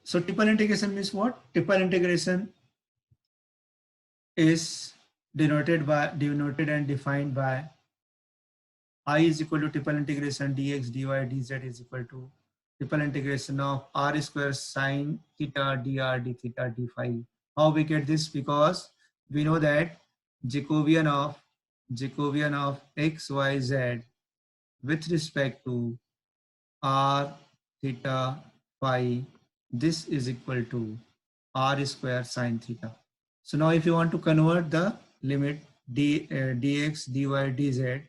So triple integration means what? Triple integration is denoted and defined by I is equal to triple integration dx dy dz is equal to triple integration of r square sine theta dr d theta d phi. How we get this? Because we know that Jacobian of x y z with respect to r theta phi, this is equal to r square sine theta. So now if you want to convert the limit dx dy dz,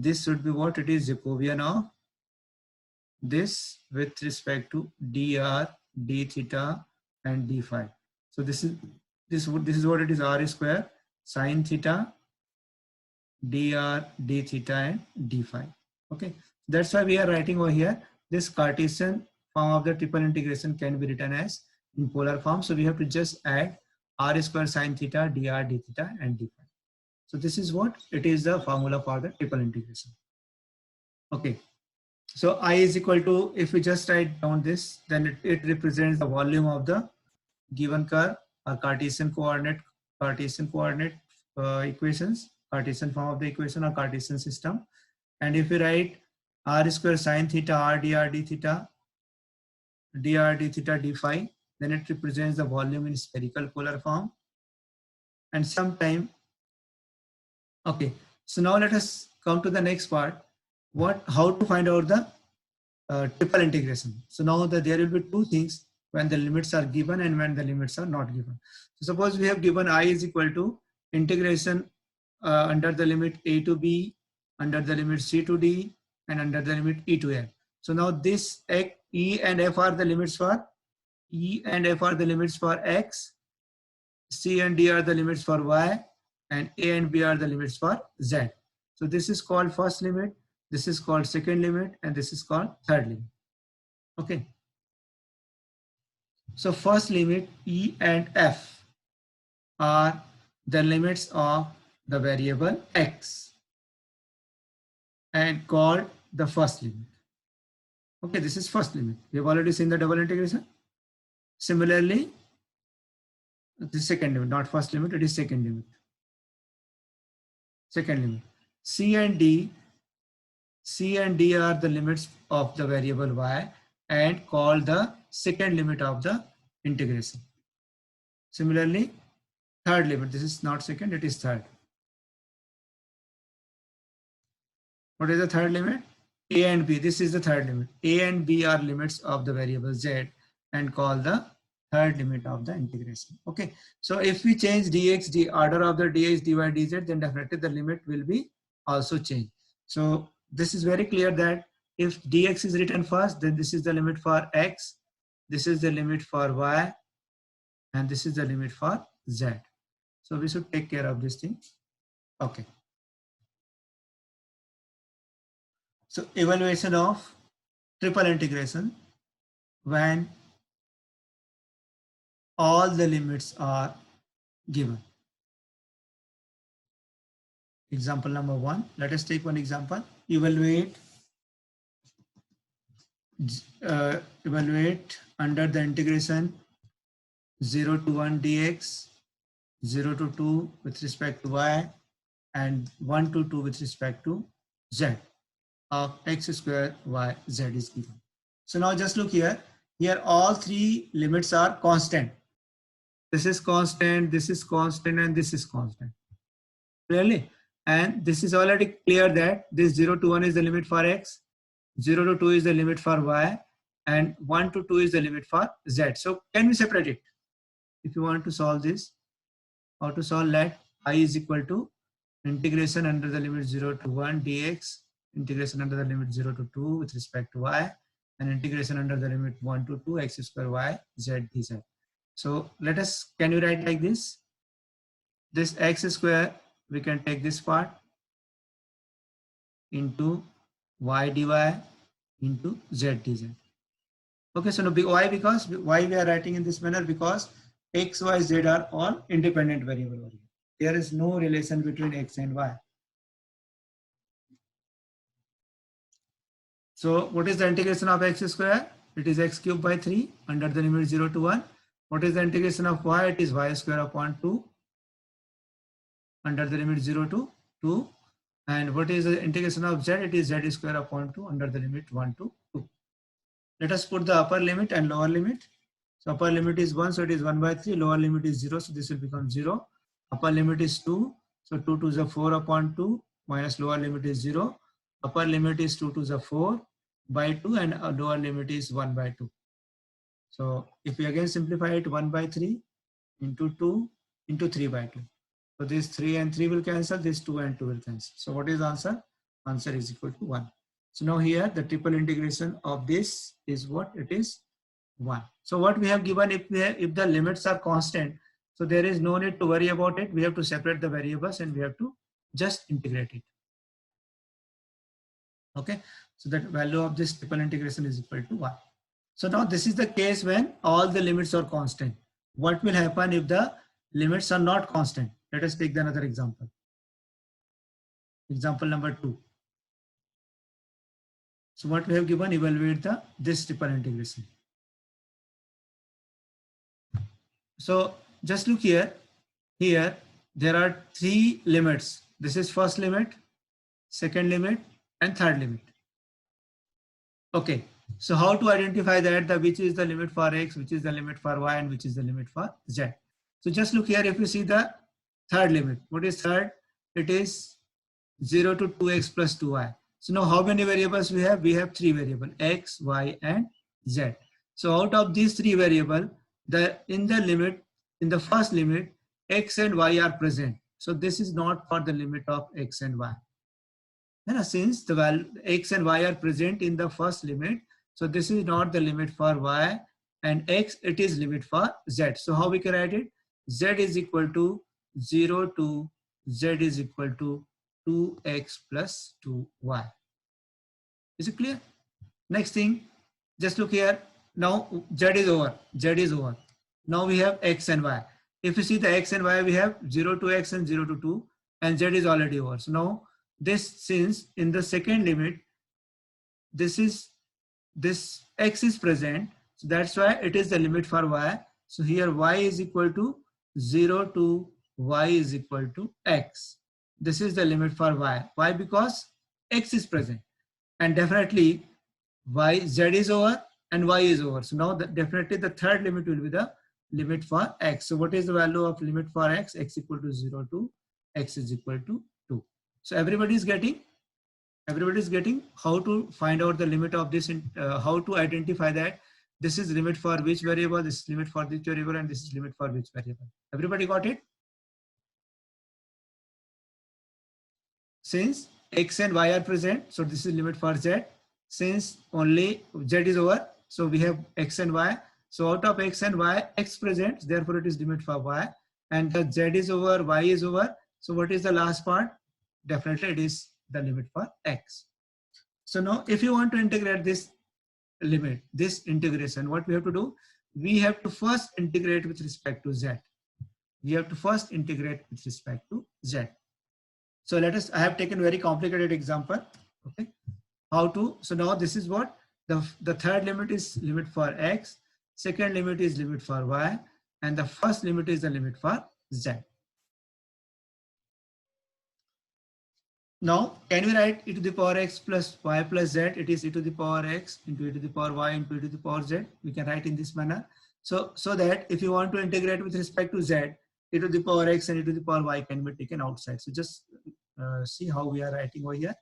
this should be what? It is Jacobian of this with respect to dr d theta and d phi. So this is what it is, r square sine theta dr d theta and d phi. Okay, that's why we are writing over here this Cartesian form of the triple integration can be written as in polar form. So we have to just add r square sine theta dr d theta and d phi. So this is what it is, the formula for the triple integration. Okay, so I is equal to, if we just write down this, then it represents the volume of the given curve or Cartesian coordinate equations, Cartesian form of the equation or Cartesian system. And if we write r square sine theta r dr d theta d phi, then it represents the volume in spherical polar form. And sometime, okay, so now let us come to the next part. How to find out the triple integration. So now that there will be two things when the limits are given and when the limits are not given. So suppose we have given I is equal to integration under the limit a to b, under the limit c to d, and under the limit e to f. So now this e and f are the limits for x, c and d are the limits for y, and a and b are the limits for z. So this is called first limit, this is called second limit, and this is called third limit. Okay. So first limit e and f are the limits of the variable x and called the first limit. Okay, this is first limit. We have already seen the double integration. Similarly, the second limit, not first limit, it is second limit. Second limit. C and D are the limits of the variable y and called the second limit of the integration. Similarly, third limit, this is not second, it is third. What is the third limit? A and B, this is the third limit. A and B are limits of the variable z and call the third limit of the integration. Okay, so if we change dx, order of the dx, dy, dz, then definitely the limit will be also changed. So this is very clear that if dx is written first, then this is the limit for x, this is the limit for y, and this is the limit for z. So we should take care of this thing. Okay. So evaluation of triple integration when all the limits are given. Example number 1. Let us take one example. Evaluate under the integration 0 to 1 dx, 0 to 2 with respect to y, and 1 to 2 with respect to z of x square y z is given. So now just look here. Here all three limits are constant. This is constant, this is constant, and this is constant. Clearly, and this is already clear that this 0 to 1 is the limit for x, 0 to 2 is the limit for y, and 1 to 2 is the limit for z. So can we separate it? If you want to solve this, how to solve that? I is equal to integration under the limit 0 to 1 dx, integration under the limit 0 to 2 with respect to y, and integration under the limit 1 to 2 x square y z dz. So let us, can you write like this? This x square, we can take this part into y dy into z dz. Okay, so now why? Because why we are writing in this manner? Because x, y, z are all independent variable. There is no relation between x and y. So what is the integration of x square? It is x cube by 3 under the limit 0 to 1. What is the integration of y? It is y square upon 2 under the limit 0 to 2. And what is the integration of z? It is z square upon 2 under the limit 1 to 2. Let us put the upper limit and lower limit. So upper limit is 1, so it is 1 by 3. Lower limit is 0, so this will become 0. Upper limit is 2, so 2 to the 4 upon 2 minus lower limit is 0. Upper limit is 2 to the 4 by 2 and lower limit is 1 by 2. So if we again simplify it, 1 by 3 into 2 into 3 by 2. So this 3 and 3 will cancel, this 2 and 2 will cancel. So what is the answer? Answer is equal to 1. So now here the triple integration of this is what? It is 1. So what we have given, if the limits are constant, so there is no need to worry about it. We have to separate the variables and we have to just integrate it. Okay, so that value of this triple integration is equal to 1. So now this is the case when all the limits are constant. What will happen if the limits are not constant? Let us take another example. Example number 2. So what we have given, evaluate this triple integration. So just look here. Here there are 3 limits. This is first limit, second limit, and third limit. Okay. So how to identify that? Which is the limit for x, which is the limit for y, and which is the limit for z. So just look here. If you see the third limit, what is third? It is 0 to 2x plus 2y. So now how many variables we have? We have 3 variables, x, y, and z. So out of these 3 variables, in the first limit, x and y are present. So this is not for the limit of x and y. And since the value x and y are present in the first limit, so this is not the limit for y, and x, it is limit for z. So how we can write it? Z is equal to 0 to z is equal to 2x plus 2y. Is it clear? Next thing, just look here. Now z is over. Z is over. Now we have x and y. If you see the x and y, we have 0 to x and 0 to 2, and z is already over. So now this, since in the second limit, this x is present, so that's why it is the limit for y. So here y is equal to 0 to y is equal to x. This is the limit for y. Why? Because x is present, and definitely z is over and y is over. So now definitely the third limit will be the limit for x. So what is the value of limit for x? X equal to 0 to x is equal to 2. So everybody is getting how to find out the limit of this, how to identify that this is limit for which variable, this is limit for which variable, and this is limit for which variable. Everybody got it? Since x and y are present, so this is limit for z. Since only z is over, so we have x and y. So out of x and y, x present, therefore it is limit for y, and the z is over, y is over. So what is the last part? Definitely it is the limit for x. So now if you want to integrate this limit, this integration, what we have to do? We have to first integrate with respect to z. We have to first integrate with respect to z. So let us, I have taken very complicated example. Okay. How to, so now this is what the third limit is limit for x, second limit is limit for y, and the first limit is the limit for z. Now, can we write e to the power x plus y plus z? It is e to the power x into e to the power y into e to the power z. We can write in this manner. So that if you want to integrate with respect to z, e to the power x and e to the power y can be taken outside. So just see how we are writing over here.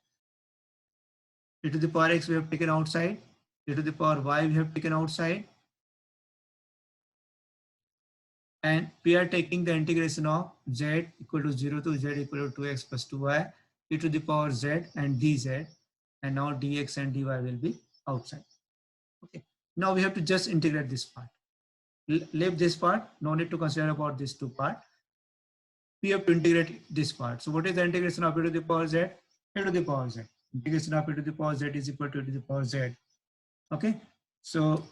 E to the power x we have taken outside. E to the power y we have taken outside. And we are taking the integration of z equal to 0 to z equal to 2x plus 2y. E to the power z and dz, and now dx and dy will be outside. Okay. Now we have to just integrate this part. Leave this part. No need to consider about this two part. We have to integrate this part. So what is the integration of e to the power z? E to the power z. Integration of e to the power z is equal to e to the power z. Okay. So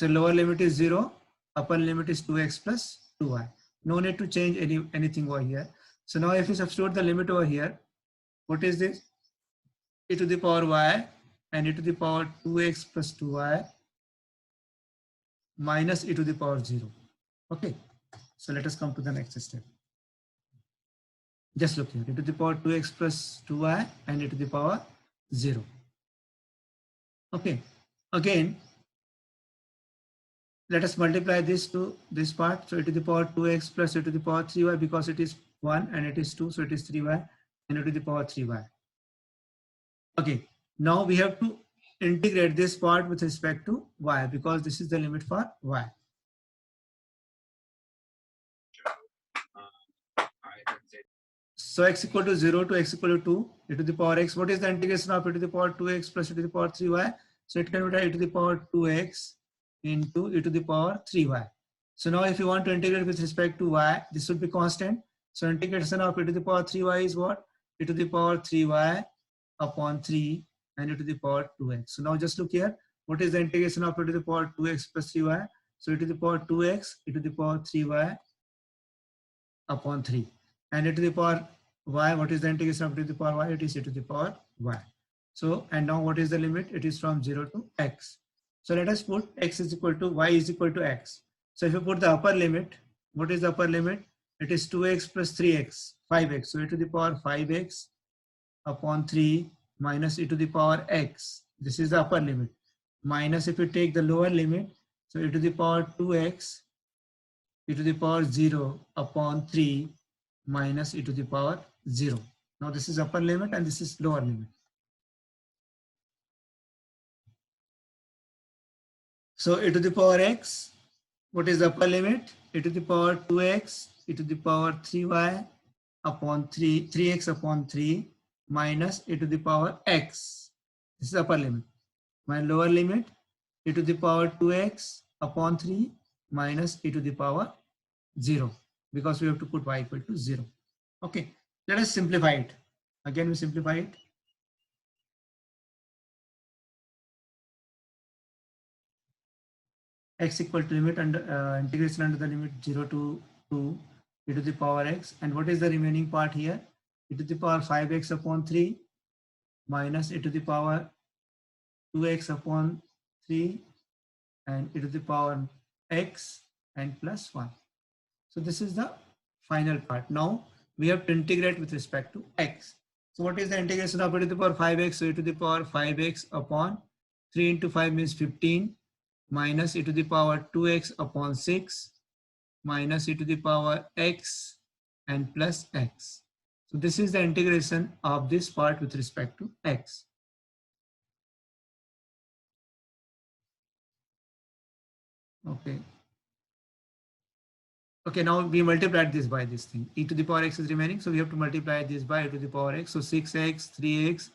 lower limit is 0. Upper limit is 2x plus 2y. No need to change anything over here. So now if you substitute the limit over here, what is this? E to the power y and e to the power 2x plus 2y minus e to the power 0. Okay, so let us come to the next step. Just look here, e to the power 2x plus 2y and e to the power 0. Okay, again, let us multiply this to this part. So e to the power 2x plus e to the power 3y, because it is 1 and it is 2, so it is 3y, and e to the power 3y. Okay, now we have to integrate this part with respect to y, because this is the limit for y. So x equal to 0 to x equal to 2, e to the power x. What is the integration of e to the power 2x plus e to the power 3y? So it can be e to the power 2x into e to the power 3y. So now if you want to integrate with respect to y, this would be constant. So integration of e to the power 3y is what? E to the power 3y upon 3 and e to the power 2x. So now just look here. What is the integration of e to the power 2x plus 3y? So e to the power 2x, e to the power 3y upon 3. And e to the power y, what is the integration of e to the power y? It is e to the power y. So, and now what is the limit? It is from 0 to x. So let us put x is equal to y is equal to x. So if you put the upper limit, what is the upper limit? It is 2x plus 3x, 5x. So e to the power 5x upon 3 minus e to the power x. This is the upper limit. Minus if you take the lower limit, so e to the power 2x e to the power 0 upon 3 minus e to the power 0. Now this is upper limit and this is lower limit. So e to the power x, what is the upper limit? E to the power 2x e to the power 3y upon 3x upon 3 minus e to the power x. This is upper limit. My lower limit, e to the power 2x upon 3 minus e to the power 0, because we have to put y equal to 0. Okay, let us simplify it. Again, we simplify it. X equal to limit under integration under the limit 0 to 2 e to the power x. And what is the remaining part here? E to the power 5x upon 3 minus e to the power 2x upon 3 and e to the power x and plus 1. So this is the final part. Now we have to integrate with respect to x. So what is the integration of e to the power 5x? So e to the power 5x upon 3 into 5 means 15 minus e to the power 2x upon 6 minus e to the power x and plus x. So this is the integration of this part with respect to x. Okay. Okay, now we multiplied this by this thing. E to the power x is remaining, so we have to multiply this by e to the power x. So 6x, 3x,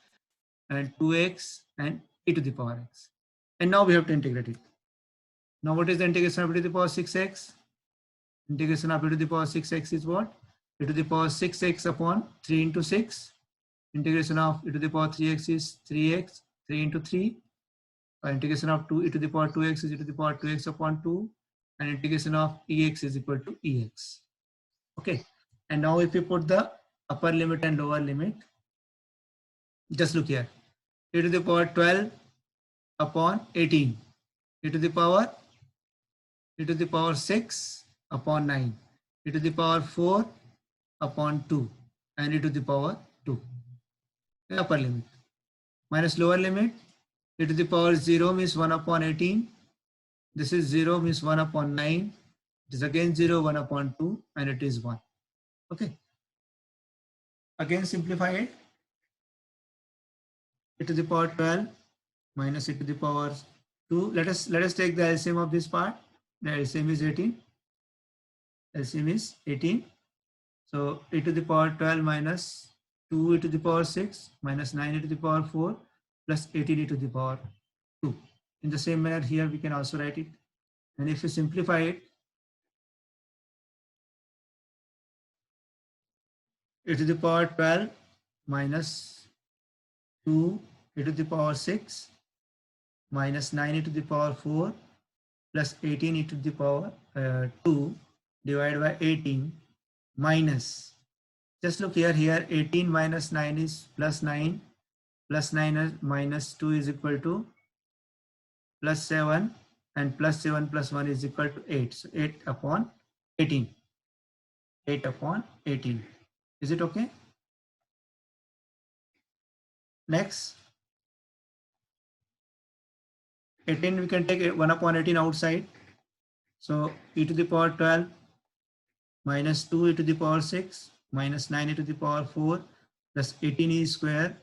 and 2x, and e to the power x. And now we have to integrate it. Now what is the integration of e to the power 6x? Integration of e to the power 6x is what? E to the power 6x upon 3 into 6. Integration of e to the power 3x is 3x, 3 into 3. Integration of 2 e to the power 2x is e to the power 2x upon 2. And integration of ex is equal to ex. Okay. And now if you put the upper limit and lower limit, just look here. E to the power 12 upon 18. E to the power 6 upon 9. E to the power 4 upon 2. And e to the power 2. The upper limit. Minus lower limit. E to the power 0 means 1 upon 18. This is 0 means 1 upon 9. It is again 0, 1 upon 2, and it is 1. Okay. Again simplify it. E to the power 12 minus e to the power 2. Let us take the LCM of this part. The LCM is 18. LCM is 18. So e to the power 12 minus 2 e to the power 6 minus 9 e to the power 4 plus 18 e to the power 2. In the same manner here we can also write it. And if you simplify it, e to the power 12 minus 2 e to the power 6 minus 9 e to the power 4 plus 18 e to the power 2 divided by 18 minus, just look here 18 minus 9 is plus 9, plus 9 minus 2 is equal to plus 7, and plus 7 plus 1 is equal to 8. So 8 upon 18. 8 upon 18. Is it okay? Next, 18 we can take 1 upon 18 outside. So e to the power 12 minus 2 e to the power 6 minus 9 e to the power 4 plus 18 e square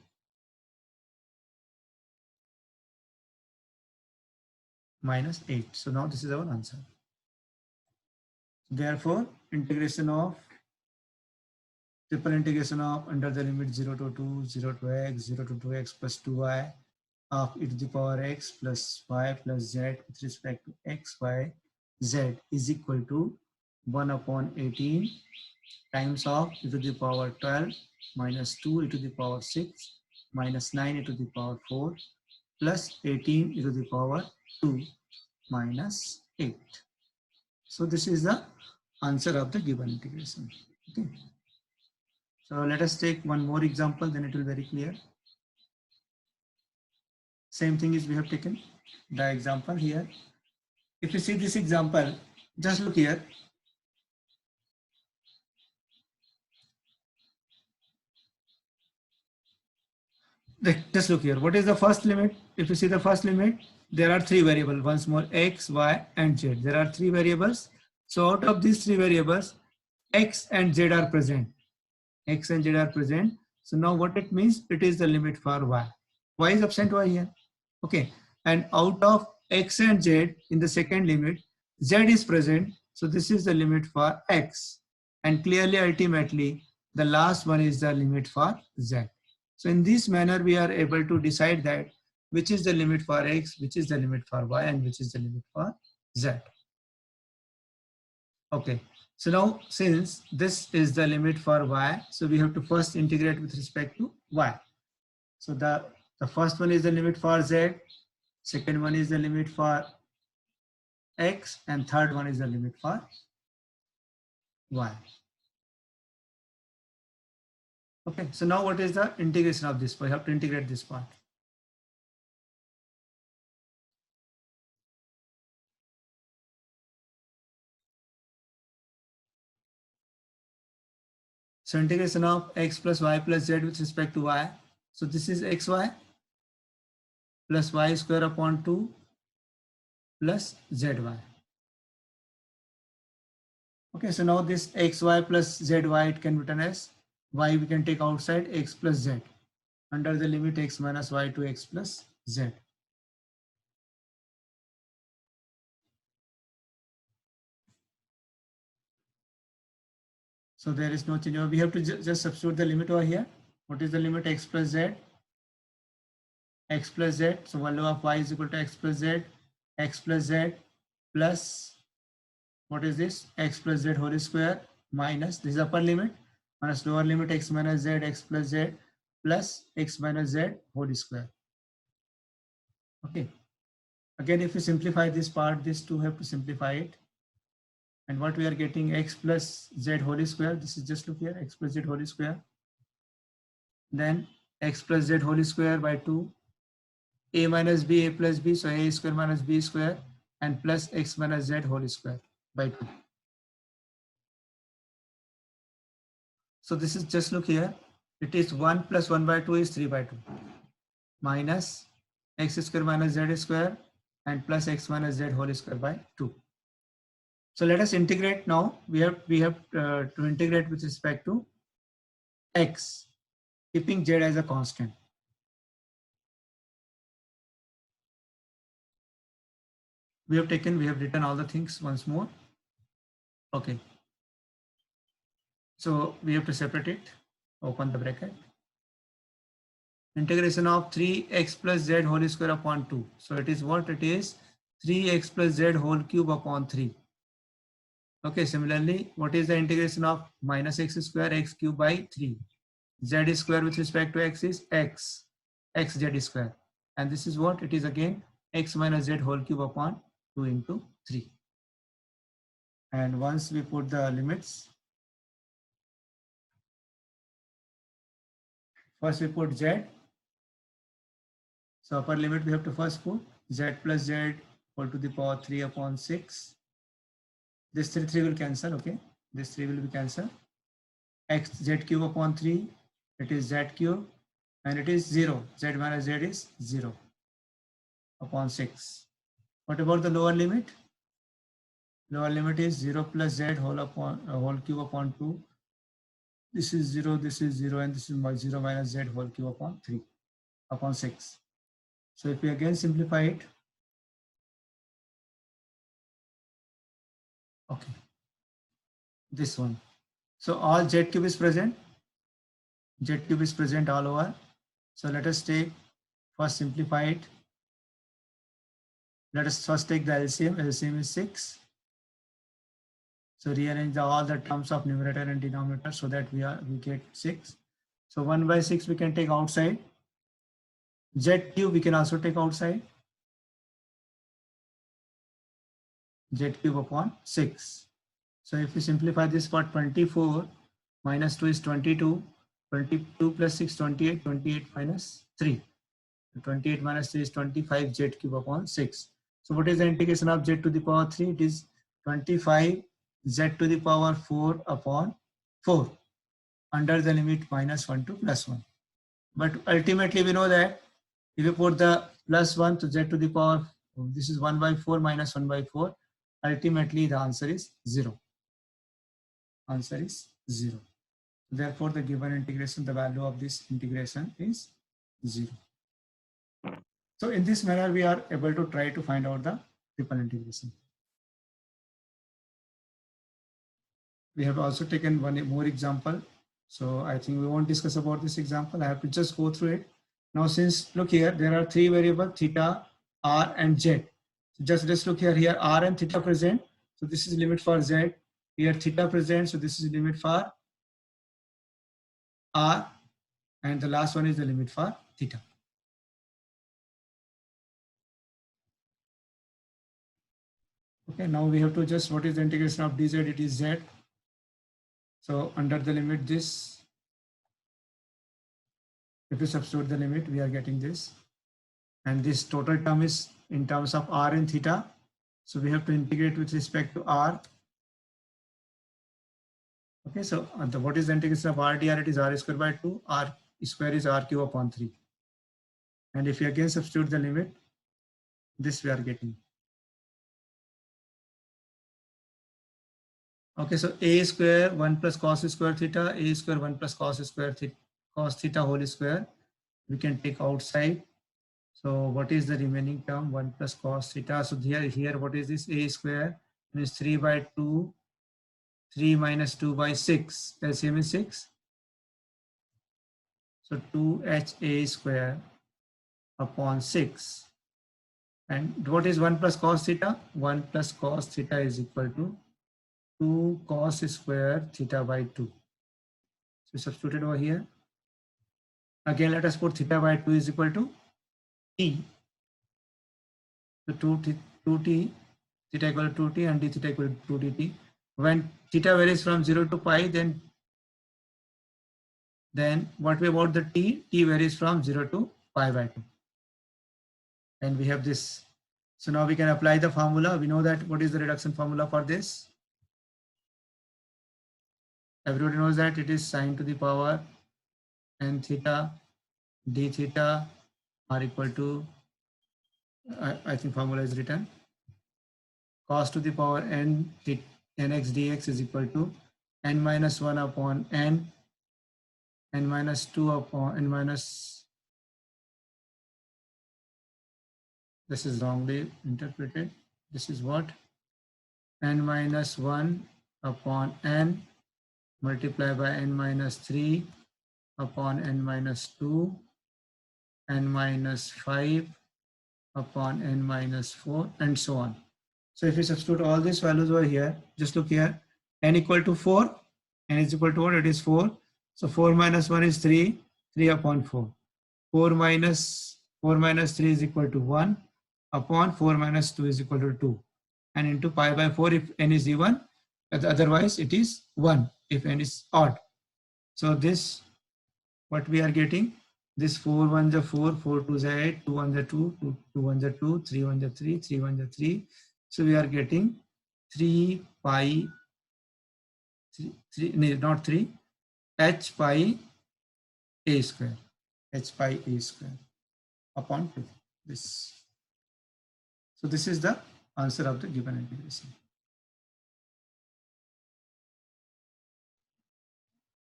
minus 8. So now this is our answer. Therefore, integration of triple integration of under the limit 0 to 2, 0 to x, 0 to 2x plus 2y of e to the power x plus y plus z with respect to x, y, z is equal to 1 upon 18 times of e to the power 12 minus 2 e to the power 6 minus 9 e to the power 4 plus 18 e to the power 2 minus 8. So this is the answer of the given integration. Okay. So let us take one more example, then it will be very clear. Same thing is we have taken the example here. If you see this example, just look here. Just look here. What is the first limit? If you see the first limit, there are three variables. Once more, x, y, and z. There are three variables. So out of these three variables, x and z are present. X and z are present. So now what it means? It is the limit for y. Y is absent y here. Okay. And out of x and z in the second limit, z is present. So this is the limit for x. And clearly, ultimately, the last one is the limit for z. So in this manner, we are able to decide that which is the limit for x, which is the limit for y, and which is the limit for z. Okay. So now, since this is the limit for y, so we have to first integrate with respect to y. So the first one is the limit for z, second one is the limit for x, and third one is the limit for y. Okay, so now what is the integration of this? We have to integrate this part. So integration of x plus y plus z with respect to y. So this is xy plus y square upon 2 plus zy. Okay, so now this xy plus zy, it can be written as y we can take outside x plus z under the limit x minus y to x plus z. So there is no change. We have to just substitute the limit over here. What is the limit x plus z? X plus z. So value of y is equal to x plus z, x plus z plus what is this? X plus z whole square minus this is upper limit minus lower limit x minus z, x plus z plus x minus z whole square. Okay. Again, if you simplify this part, this two have to simplify it. And what we are getting x plus z whole square. This is just look here, x plus z whole square. Then x plus z whole square by 2. A minus b, a plus b, so a square minus b square and plus x minus z whole square by 2. So this is just look here. It is 1 plus 1 by 2 is 3 by 2 minus x square minus z square and plus x minus z whole square by 2. So let us integrate now. We have to integrate with respect to x, keeping z as a constant. We have written all the things once more. Okay. So we have to separate it. Open the bracket. Integration of 3x plus z whole square upon 2. So it is what? It is 3x plus z whole cube upon 3. Okay, similarly, what is the integration of minus x square x cube by 3? Z square with respect to x is x z square. And this is what? It is again x minus z whole cube upon 2 into 3. And once we put the limits, first we put z. So upper limit we have to first put z plus z whole to the power 3 upon 6. This 3 will cancel, okay? This 3 will be cancelled. X z cube upon 3, it is z cube, and it is 0. Z minus z is 0 upon 6. What about the lower limit? Lower limit is 0 plus z whole cube upon 2. This is 0, and this is 0 minus z whole cube upon 3 upon 6. So if we again simplify it, okay, this one. So all z cube is present. Z cube is present all over. So let us take, first simplify it. Let us first take the LCM. LCM is 6. So rearrange all the terms of numerator and denominator so that we get 6. So 1 by 6 we can take outside. Z cube we can also take outside. Z cube upon 6. So if we simplify this for 24 minus 2 is 22. 22 plus 6, 28. 28 minus 3. 28 minus 3 is 25 z cube upon 6. So what is the integration of z to the power 3? It is 25 z to the power 4 upon 4 under the limit minus 1 to plus 1. But ultimately we know that if you put the plus 1 to z to the power, this is 1 by 4 minus 1 by 4. Ultimately the answer is 0. Answer is 0. Therefore the given integration, the value of this integration is 0. So in this manner, we are able to try to find out the triple integration. We have also taken one more example. So I think we won't discuss about this example. I have to just go through it. Now, since look here, there are 3 variables, theta, r, and z. So just look here, r and theta present. So this is limit for z. Here theta present. So this is limit for r. And the last one is the limit for theta. Okay, now we have to just, what is the integration of dz? It is z. So under the limit this, if we substitute the limit, we are getting this. And this total term is in terms of r and theta. So we have to integrate with respect to r. Okay, so what is the integration of r dr? It is r square by 2. R square is r cube upon 3. And if we again substitute the limit, this we are getting. Okay, so a square 1 plus cos square theta, a square 1 plus cos square theta, cos theta whole square, we can take outside. So what is the remaining term? 1 plus cos theta. So here what is this? A square is 3 by 2, 3 minus 2 by 6. LCM is 6. So 2ha square upon 6. And what is 1 plus cos theta? 1 plus cos theta is equal to 2 cos square theta by 2. So substituted over here. Again, let us put theta by 2 is equal to t. So 2t, theta equal to 2t and d theta equal to 2dt. When theta varies from 0 to pi, then what about the t? T varies from 0 to pi by 2. And we have this. So now we can apply the formula. We know that what is the reduction formula for this? Everybody knows that it is sine to the power n theta d theta are equal to, I think formula is written, cos to the power n nx dx is equal to n minus 1 upon n minus 2 upon n minus, this is wrongly interpreted. This is what? N minus 1 upon n multiplied by n minus 3 upon n minus 2, n minus 5 upon n minus 4, and so on. So if we substitute all these values over here, just look here, n equal to 4, n is equal to what? It is 4. So 4 minus 1 is 3, 3 upon 4. 4 minus 3 is equal to 1 upon 4 minus 2 is equal to 2. And into pi by 4 if n is even, otherwise it is 1 if n is odd. So this, what we are getting, This 4 1s are 4, 4 2s are 8, 2 1s are 2, 2 1s are 2, 3 1s are 3, 3 1s are 3. So we are getting 3 pi, 3, no, not 3, h pi a square, h pi a square upon 2. This. So this is the answer of the given integration.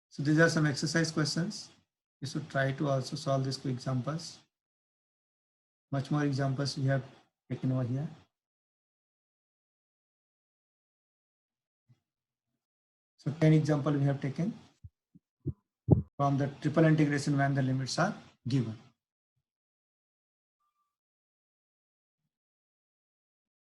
So these are some exercise questions. You should try to also solve these quick examples. Much more examples we have taken over here. So 10 example we have taken from the triple integration when the limits are given.